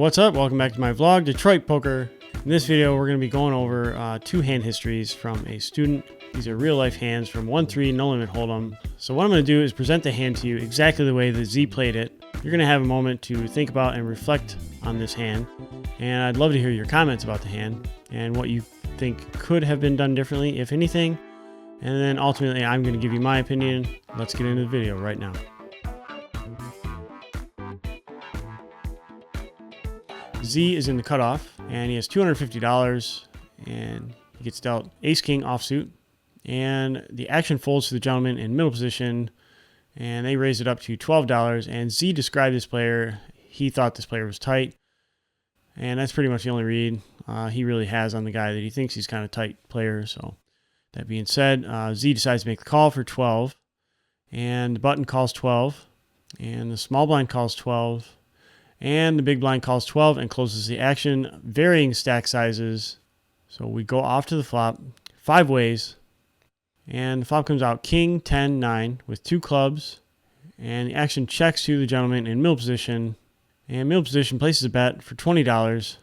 What's up? Welcome back to my vlog, Detroit Poker. In this video, we're going to be going over two hand histories from a student. These are real life hands from 1-3 no limit Holdem. So what I'm going to do is present the hand to you exactly the way that Z played it. You're going to have a moment to think about and reflect on this hand. And I'd love to hear your comments about the hand and what you think could have been done differently, if anything. And then ultimately, I'm going to give you my opinion. Let's get into the video right now. Z is in the cutoff, and he has $250, and he gets dealt ace-king offsuit, and the action folds to the gentleman in middle position, and they raise it up to $12, and Z described this player. He thought this player was tight, and that's pretty much the only read he really has on the guy, that he thinks he's kind of tight player. So that being said, Z decides to make the call for 12, and the button calls 12, and the small blind calls 12, and the big blind calls 12 and closes the action. Varying stack sizes. So we go off to the flop 5 ways. And the flop comes out king, 10, 9 with 2 clubs. And the action checks to the gentleman in middle position. And middle position places a bet for $20.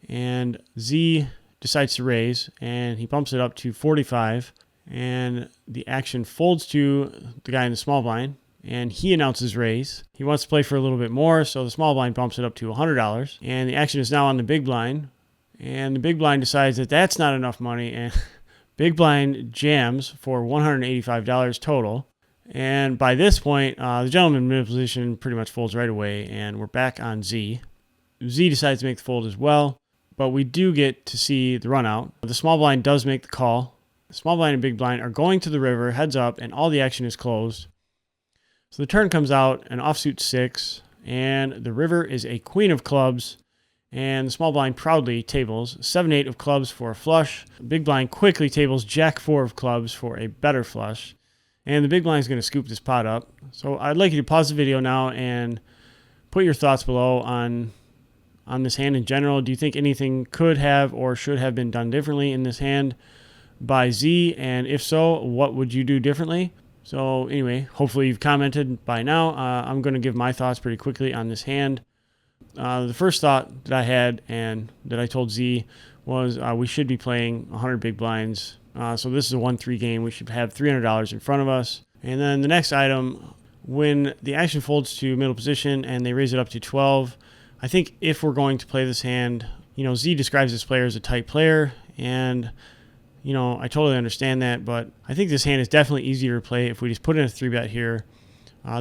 And Z decides to raise. And he bumps it up to 45. And the action folds to the guy in the small blind. And he announces raise. He wants to play for a little bit more, so the small blind bumps it up to $100. And the action is now on the big blind. And the big blind decides that that's not enough money, and big blind jams for $185 total. And by this point, the gentleman in middle position pretty much folds right away, and we're back on Z. Z decides to make the fold as well, but we do get to see the run out. The small blind does make the call. The small blind and big blind are going to the river, heads up, and all the action is closed. So the turn comes out an offsuit 6, and the river is a queen of clubs, and the small blind proudly tables 7-8 of clubs for a flush. The big blind quickly tables jack 4 of clubs for a better flush, and the big blind is going to scoop this pot up. So I'd like you to pause the video now and put your thoughts below on this hand in general. Do you think anything could have or should have been done differently in this hand by Z? And if so, what would you do differently? So anyway, hopefully you've commented by now. I'm going to give my thoughts pretty quickly on this hand. The first thought that I had and that I told Z was we should be playing 100 big blinds. So this is a 1-3 game. We should have $300 in front of us. And then the next item, when the action folds to middle position and they raise it up to 12, I think if we're going to play this hand, Z describes this player as a tight player, and I totally understand that, but I think this hand is definitely easier to play if we just put in a 3-bet here.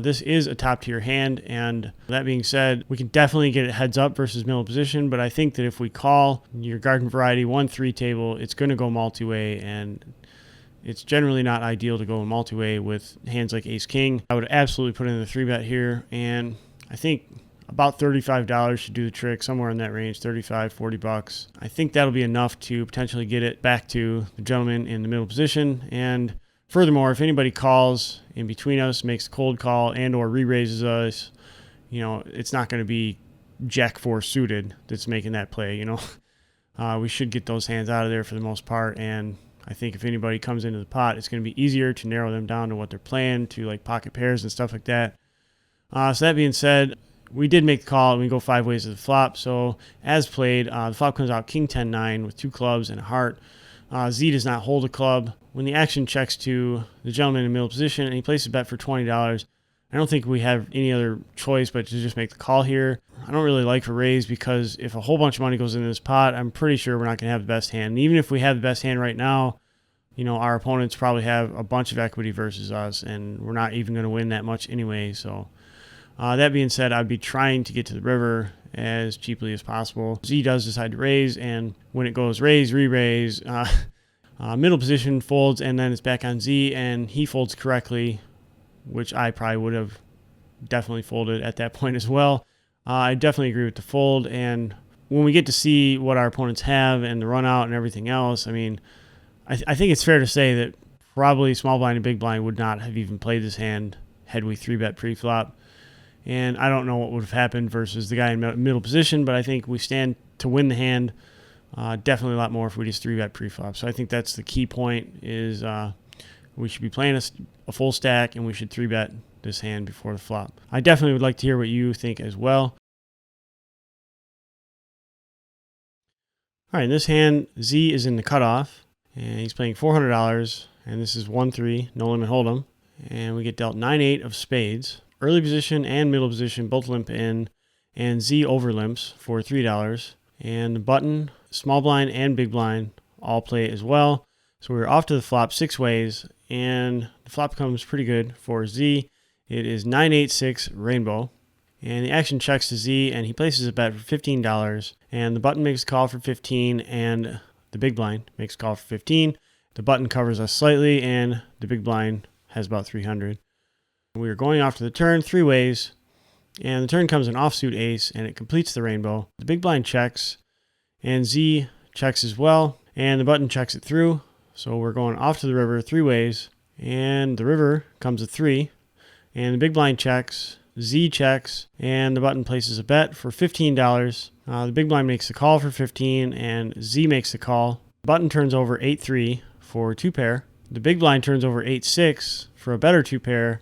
This is a top-tier hand, and that being said, we can definitely get it heads up versus middle position, but I think that if we call your garden variety 1-3 table, it's going to go multi-way, and it's generally not ideal to go multi-way with hands like ace-king. I would absolutely put in the 3-bet here, and I think about $35 should do the trick, somewhere in that range, 35, 40 bucks. I think that'll be enough to potentially get it back to the gentleman in the middle position. And furthermore, if anybody calls in between us, makes a cold call and or re-raises us, it's not going to be jack 4 suited that's making that play. We should get those hands out of there for the most part. And I think if anybody comes into the pot, it's going to be easier to narrow them down to what they're playing, to like pocket pairs and stuff like that. So that being said, we did make the call, and we go 5 ways to the flop. So as played, the flop comes out king, 10, 9 with 2 clubs and a heart. Z does not hold a club. When the action checks to the gentleman in middle position and he places a bet for $20, I don't think we have any other choice but to just make the call here. I don't really like a raise, because if a whole bunch of money goes into this pot, I'm pretty sure we're not going to have the best hand. And even if we have the best hand right now, our opponents probably have a bunch of equity versus us, and we're not even going to win that much anyway. So that being said, I'd be trying to get to the river as cheaply as possible. Z does decide to raise, and when it goes raise, re-raise, middle position folds, and then it's back on Z, and he folds correctly, which I probably would have definitely folded at that point as well. I definitely agree with the fold, and when we get to see what our opponents have and the run out and everything else, I think it's fair to say that probably small blind and big blind would not have even played this hand had we 3-bet pre-flop. And I don't know what would have happened versus the guy in middle position, but I think we stand to win the hand definitely a lot more if we just 3-bet pre-flop. So I think that's the key point, is we should be playing a full stack, and we should 3-bet this hand before the flop. I definitely would like to hear what you think as well. All right, in this hand, Z is in the cutoff, and he's playing $400, and this is 1-3, no limit Holdem. And we get dealt 9-8 of spades. Early position and middle position both limp in, and Z over limps for $3. And the button, small blind and big blind all play as well. So we're off to the flop 6 ways, and the flop comes pretty good for Z. It is 9-8-6 rainbow. And the action checks to Z, and he places a bet for $15. And the button makes a call for $15, and the big blind makes a call for $15. The button covers us slightly, and the big blind has about $300. We are going off to the turn 3 ways, and the turn comes an offsuit ace, and it completes the rainbow. The big blind checks, and Z checks as well, and the button checks it through. So we're going off to the river 3 ways, and the river comes a 3, and the big blind checks. Z checks, and the button places a bet for $15. The big blind makes the call for $15, and Z makes the call. The button turns over 8-3 for 2 pair. The big blind turns over 8-6 for a better 2 pair,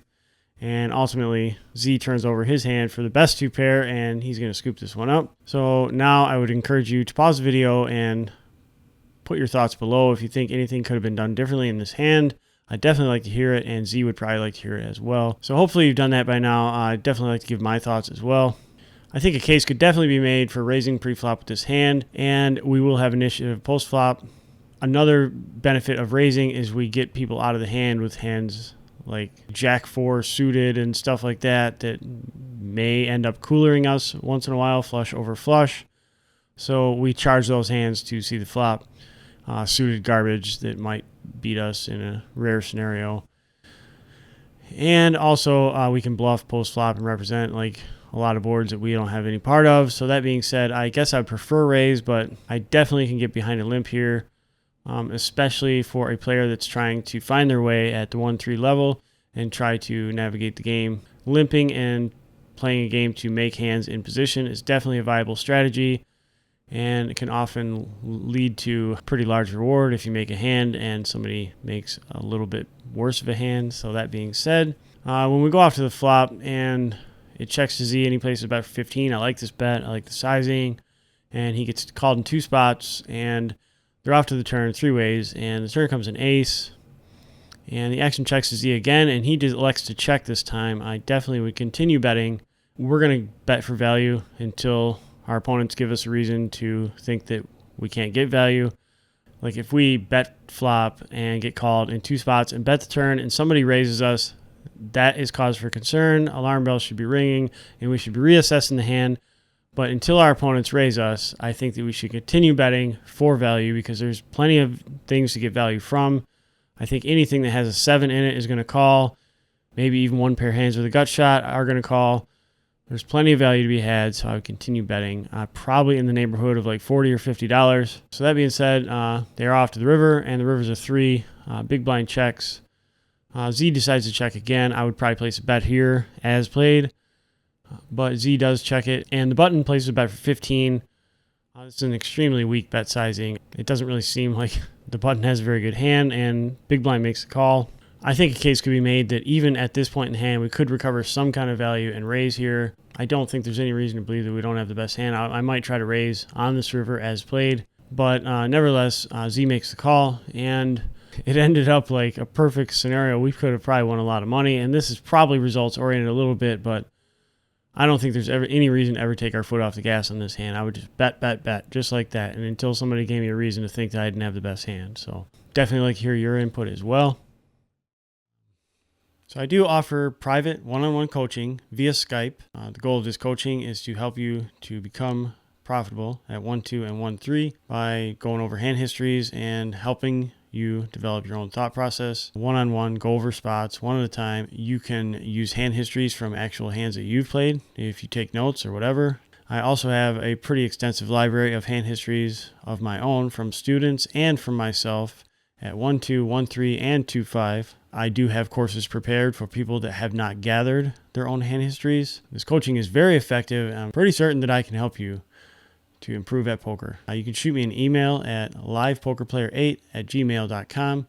and ultimately Z turns over his hand for the best 2 pair, and he's going to scoop this one up. So now I would encourage you to pause the video and put your thoughts below if you think anything could have been done differently in this hand. I'd definitely like to hear it, and Z would probably like to hear it as well. So hopefully you've done that by now. I'd definitely like to give my thoughts as well. I think a case could definitely be made for raising pre-flop with this hand, and we will have initiative post-flop. Another benefit of raising is we get people out of the hand with hands like Jack 4 suited and stuff like that that may end up coolering us once in a while, flush over flush. So we charge those hands to see the flop. Suited garbage that might beat us in a rare scenario. And also we can bluff post flop and represent like a lot of boards that we don't have any part of. So that being said, I guess I prefer raise, but I definitely can get behind a limp here, especially for a player that's trying to find their way at the 1-3 level and try to navigate the game. Limping and playing a game to make hands in position is definitely a viable strategy, and it can often lead to a pretty large reward if you make a hand and somebody makes a little bit worse of a hand. So that being said, when we go off to the flop and it checks to Z and he places a bet for 15, I like this bet. I like the sizing, and he gets called in 2 spots, and they're off to the turn 3 ways, and the turn comes an ace, and the action checks to Z again, and he elects to check this time. I definitely would continue betting. We're going to bet for value until our opponents give us a reason to think that we can't get value. Like if we bet flop and get called in 2 spots and bet the turn and somebody raises us, that is cause for concern. Alarm bells should be ringing, and we should be reassessing the hand. But until our opponents raise us, I think that we should continue betting for value because there's plenty of things to get value from. I think anything that has a 7 in it is going to call. Maybe even 1 pair hands with a gut shot are going to call. There's plenty of value to be had, so I would continue betting, probably in the neighborhood of like $40 or $50. So that being said, they're off to the river, and the river's a 3. Big blind checks. Z decides to check again. I would probably place a bet here as played, but Z does check it, and the button places a bet for 15. This is an extremely weak bet sizing. It doesn't really seem like the button has a very good hand, and big blind makes a call. I think a case could be made that even at this point in the hand, we could recover some kind of value and raise here. I don't think there's any reason to believe that we don't have the best hand. I might try to raise on this river as played, but nevertheless, Z makes the call, and it ended up like a perfect scenario. We could have probably won a lot of money, and this is probably results oriented a little bit, but I don't think there's ever any reason to ever take our foot off the gas on this hand. I would just bet, just like that, and until somebody gave me a reason to think that I didn't have the best hand. So definitely like to hear your input as well. So I do offer private one-on-one coaching via Skype. The goal of this coaching is to help you to become profitable at 1-2 and 1-3 by going over hand histories and helping you develop your own thought process. One-on-one, go over spots one at a time. You can use hand histories from actual hands that you've played if you take notes or whatever. I also have a pretty extensive library of hand histories of my own from students and from myself at 1-2, 1-3, and 2-5. I do have courses prepared for people that have not gathered their own hand histories. This coaching is very effective, and I'm pretty certain that I can help you to improve at poker. You can shoot me an email at livepokerplayer8@gmail.com,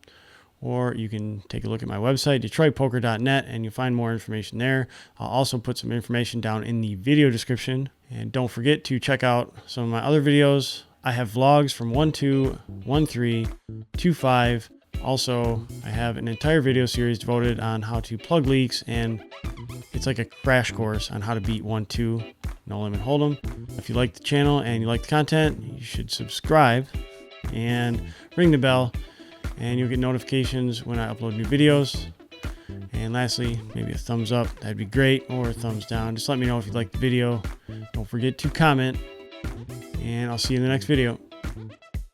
or you can take a look at my website, detroitpoker.net, and you'll find more information there. I'll also put some information down in the video description. And don't forget to check out some of my other videos I have vlogs from 1.2, 1.3, 2.5. Also, I have an entire video series devoted on how to plug leaks, and it's like a crash course on how to beat 1.2 No Limit Hold'em. If you like the channel and you like the content, you should subscribe and ring the bell, and you'll get notifications when I upload new videos. And lastly, maybe a thumbs up, that'd be great, or a thumbs down. Just let me know if you like the video. Don't forget to comment, and I'll see you in the next video.